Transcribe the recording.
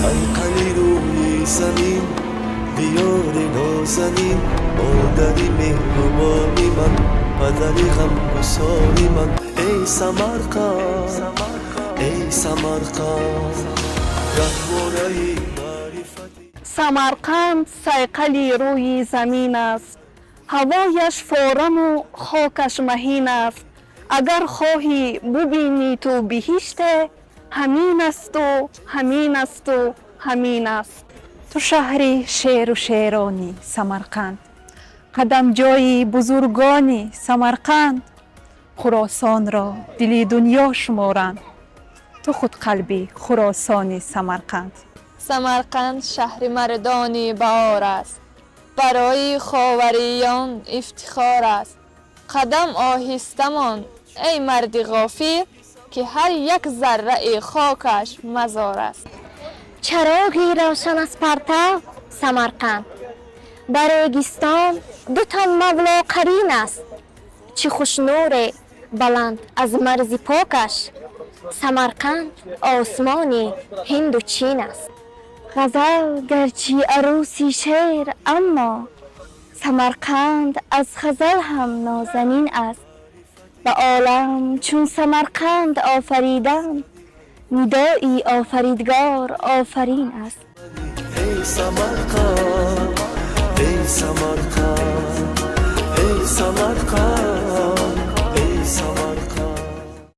صیقلی روی زمین دیار نازنین مادری مهربانی من پدری غمگساری من ای سمرقند ای سمرقند گهواره معرفتی سمرقند صیقلی روی زمین است، هوایش فوران و خاکش مهین است. اگر خواهی ببینی تو بهشت، همین است و همین است و همین است. تو شهری شعر و شعرانی سمرقند، قدم جای بزرگانی سمرقند. خراسان را دل دنیا شمارند، تو خود قلبی خراسانی سمرقند. سمرقند شهر مردانی بهار است، برای خاوریان افتخار است. قدم آهسته مان ای مرد غافل، که هر یک ذره خاکش مزار است. چراغی روشن از پرتو سمرقند، در ریگستان دو تن مولا قرین است. چه خوش نور بلند از مرز پاکش، سمرقند آسمان هند و چین است. غزل گرچه عروسی شعر، اما سمرقند از غزل هم نازنین است. به عالم چون سمرقند آفریدن، ندایی آفریدگار آفرین است. ای سمرقند ای سمرقند ای سمرقند